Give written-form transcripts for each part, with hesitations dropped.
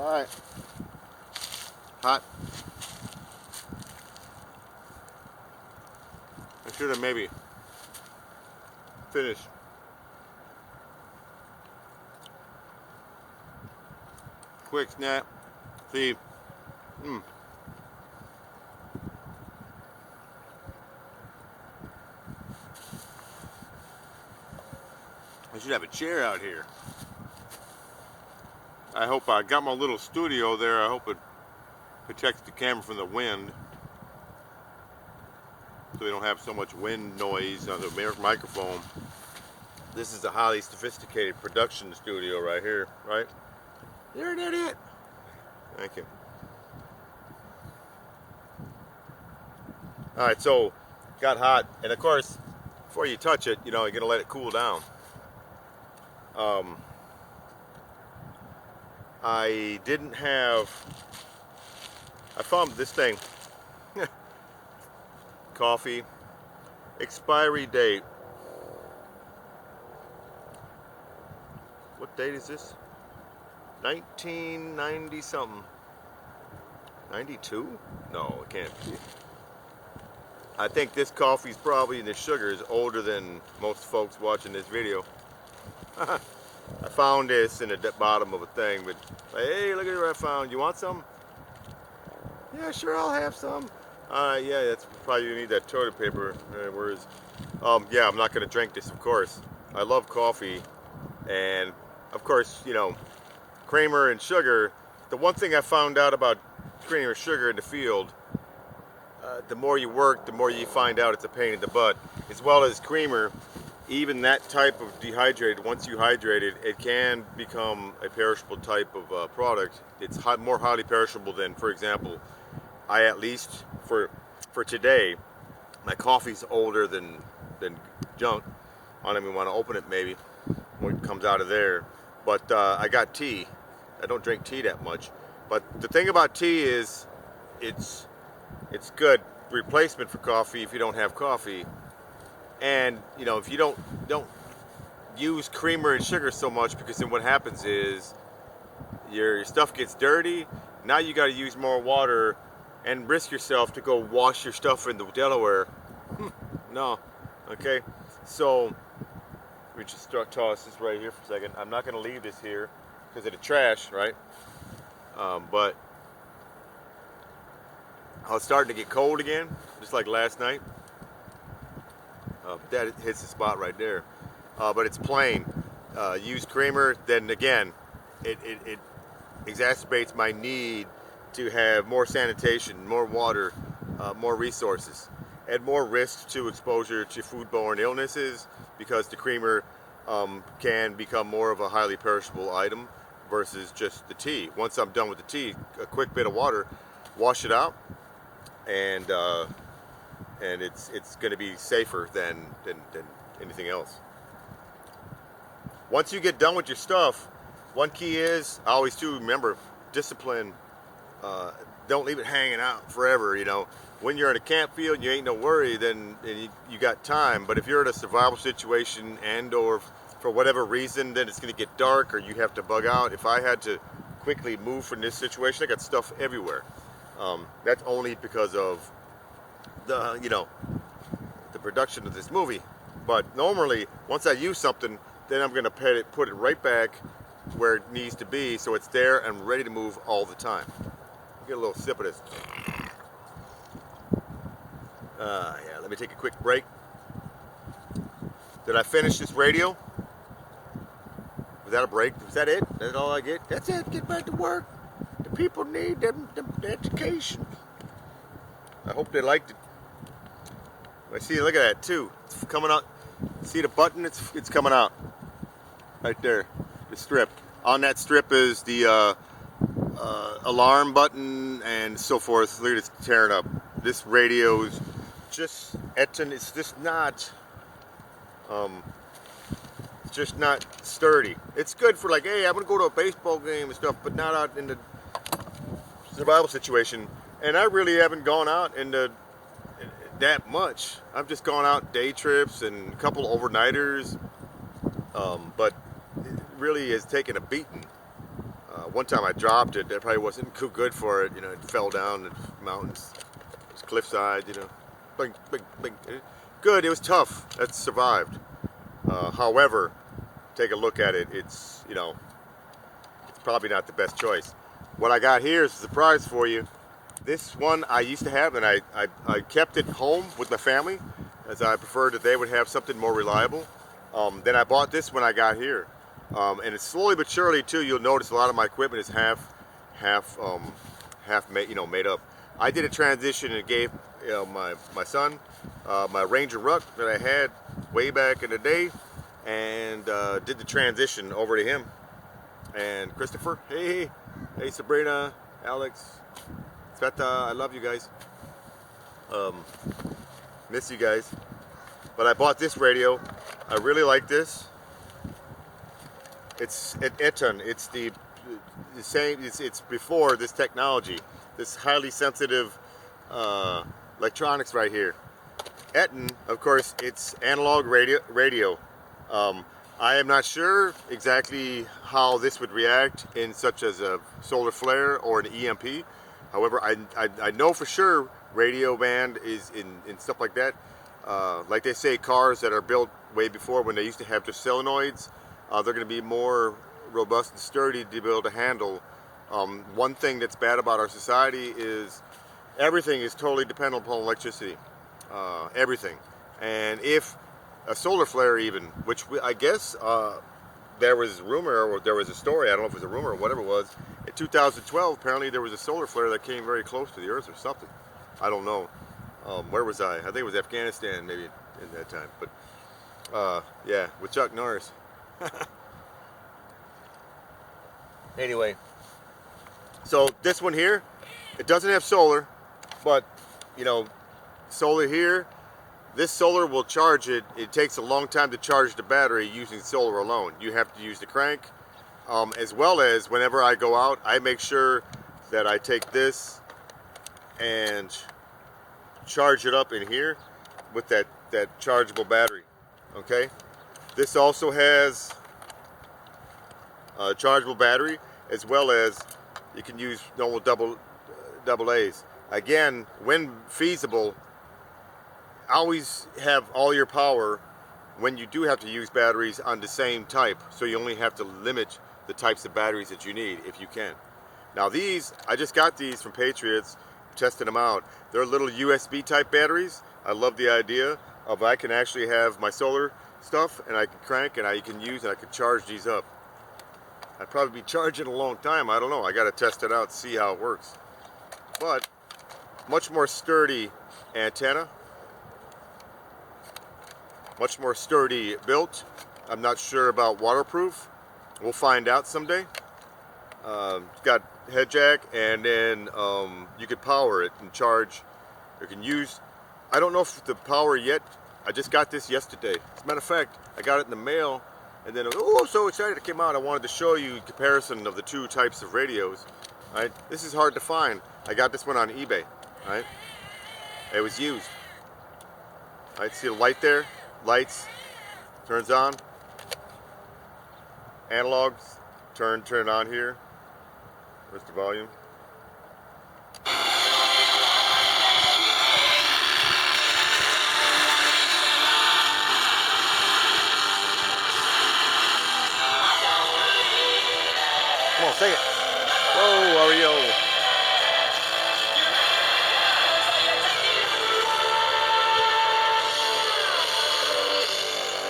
Alright. Hot. I should have maybe finished. Quick snap. See. I should have a chair out here. I hope I got my little studio there. I hope it protects the camera from the wind, so we don't have so much wind noise on the microphone. This is a highly sophisticated production studio right here, right? There it is. Thank you. Alright, so got hot, and of course, before you touch it, you know, you're gonna let it cool down. I didn't have, I found this thing, coffee, expiry date. What date is this? 1990 something. 92? No, it can't be. I think this coffee's probably, and the sugar is older than most folks watching this video. I found this in the bottom of a thing, but hey, look at what I found. You want some? Yeah, sure, I'll have some. Yeah, that's probably, you need that toilet paper. Where is? Yeah, I'm not gonna drink this, of course. I love coffee, and of course, you know, creamer and sugar. The one thing I found out about creamer and sugar in the field, the more you work, the more you find out it's a pain in the butt. As well as creamer, even that type of dehydrated, once you hydrate it, it can become a perishable type of product. It's more highly perishable than, for example, I at least, for today, my coffee's older than junk. I don't even want to open it maybe when it comes out of there. But I got tea. I don't drink tea that much. But the thing about tea is it's good replacement for coffee if you don't have coffee. And you know, if you don't use creamer and sugar so much, because then what happens is your stuff gets dirty. Now you got to use more water and risk yourself to go wash your stuff in the Delaware. No, okay. So we just toss this right here for a second. I'm not going to leave this here because of the trash, right? But it's starting to get cold again, just like last night. That hits the spot right there. But it's plain. Use creamer, then again, it exacerbates my need to have more sanitation, more water, more resources, and more risk to exposure to foodborne illnesses, because the creamer can become more of a highly perishable item versus just the tea. Once I'm done with the tea, a quick bit of water, wash it out, and it's going to be safer than anything else. Once you get done with your stuff, one key is, I always do remember, discipline. Don't leave it hanging out forever. You know, when you're in a camp field, you ain't no worry, then you got time. But if you're in a survival situation, and or for whatever reason, then it's going to get dark or you have to bug out. If I had to quickly move from this situation, I got stuff everywhere. That's only because of the, you know, the production of this movie. But normally, once I use something, then I'm going to put it right back where it needs to be, so it's there and ready to move all the time. Get a little sip of this. Yeah, let me take a quick break. Did I finish this radio? Was that a break? Was that it? That's all I get? That's it. Get back to work. The people need them education. I hope they liked it. I see, look at that too. It's coming out. See the button? It's coming out. Right there. The strip. On that strip is the alarm button and so forth. Look at it tearing up. This radio's just attain. It's just not. It's just not sturdy. It's good for like, hey, I'm gonna go to a baseball game and stuff, but not out in the survival situation. And I really haven't gone out in that much. I've just gone out day trips and a couple overnighters, but it really has taken a beating. One time I dropped it. That probably wasn't too good for it. You know, it fell down the mountains, it was cliffside. You know, bing, bing, bing. Good. It was tough. That survived. However, take a look at it. It's, you know, it's probably not the best choice. What I got here is a surprise for you. This one I used to have, and I kept it home with my family, as I preferred that they would have something more reliable. Then I bought this when I got here, and it's slowly but surely too. You'll notice a lot of my equipment is half made up. I did a transition and gave my son my Ranger Ruck that I had way back in the day, and did the transition over to him. And Christopher, hey Sabrina, Alex, Sveta, I love you guys. Miss you guys. But I bought this radio. I really like this. It's an attain. It's the same. It's before this technology. This highly sensitive electronics right here. Attain, of course, it's analog radio. I am not sure exactly how this would react in such as a solar flare or an EMP. However, I know for sure radio band is in stuff like that. Like they say, cars that are built way before, when they used to have just solenoids, they're going to be more robust and sturdy to be able to handle. One thing that's bad about our society is everything is totally dependent upon electricity. Everything. And if a solar flare even, which I guess there was rumor, or there was a story, I don't know if it was a rumor or whatever it was, in 2012 apparently there was a solar flare that came very close to the Earth or something. I don't know. Where was I? I think it was Afghanistan maybe in that time. But yeah, with Chuck Norris. Anyway, so this one here, it doesn't have solar, but you know, solar here, this solar will charge it. It takes a long time to charge the battery using solar alone. You have to use the crank, as well as whenever I go out, I make sure that I take this and charge it up in here with that chargeable battery. Okay, this also has a chargeable battery, as well as you can use normal double A's. Again, when feasible, always have all your power when you do have to use batteries on the same type, so you only have to limit the types of batteries that you need if you can. Now these, I just got these from Patriots, testing them out. They're little USB type batteries. I love the idea of I can actually have my solar stuff and I can crank and I can use and I can charge these up. I'd probably be charging a long time. I don't know. I got to test it out, see how it works. But much more sturdy antenna. Much more sturdy built. I'm not sure about waterproof. We'll find out someday. It's got head jack, and then you could power it and charge. You can use, I don't know if the power yet. I just got this yesterday. As a matter of fact, I got it in the mail, and then oh, I'm so excited it came out. I wanted to show you a comparison of the two types of radios. Right? This is hard to find. I got this one on eBay. Right? It was used. Right? See the light there? Lights, turns on. Analogs, turn it on here. Where's the volume? Come on, say it. Whoa, Oreo.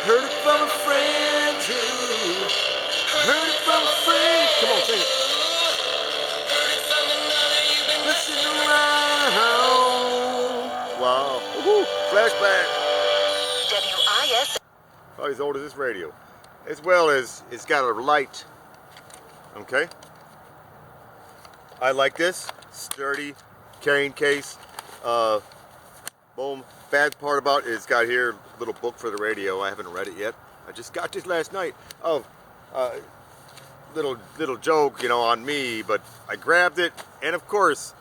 Heard it from a friend too. Heard it from a friend. Come on, sing it. Listen around. Wow. Woohoo. Flashback. WIS. Oh, he's old as this radio. As well as it's got a light. Okay. I like this. Sturdy carrying case. Boom. Bad part about it is it's got here a little book for the radio. I haven't read it yet. I just got this last night. Oh, little joke, you know, on me, but I grabbed it, and of course,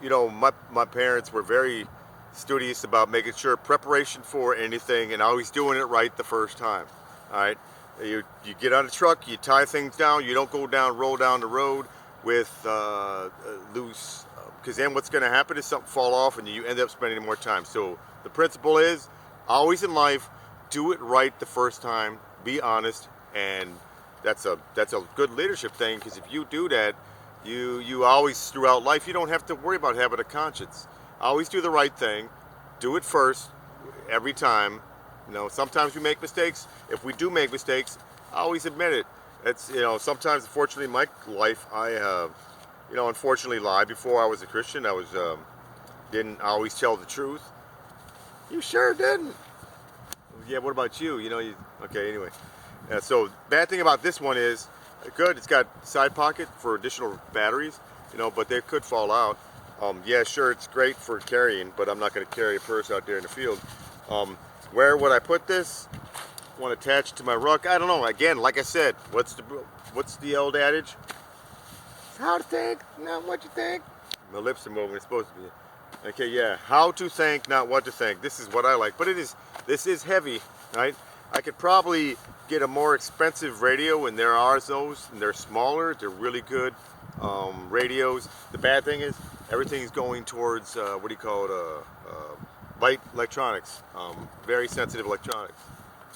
you know, my parents were very studious about making sure preparation for anything and always doing it right the first time. All right. You get on the truck, you tie things down, you don't roll down the road with loose, because then what's going to happen is something fall off and you end up spending more time. So the principle is, always in life, do it right the first time, be honest, and that's a good leadership thing, because if you do that, you always, throughout life, you don't have to worry about having a conscience. Always do the right thing, do it first, every time. You know, sometimes we make mistakes. If we do make mistakes, always admit it. It's, you know, sometimes, unfortunately, in my life, I, unfortunately lied. Before I was a Christian, I didn't always tell the truth. You sure didn't. Yeah, what about you? Okay, anyway. So, bad thing about this one is, good, it's got side pocket for additional batteries, but they could fall out. Yeah, sure, it's great for carrying, but I'm not going to carry a purse out there in the field. Where would I put this? Want to attach it to my ruck? I don't know. Again, like I said, what's the old adage? It's how to think, not what you think. My lips are moving. It's supposed to be. Okay, yeah. How to think, not what to think. This is what I like. But this is heavy, right? I could probably get a more expensive radio, and there are those, and they're smaller. They're really good radios. The bad thing is everything's going towards light electronics, very sensitive electronics.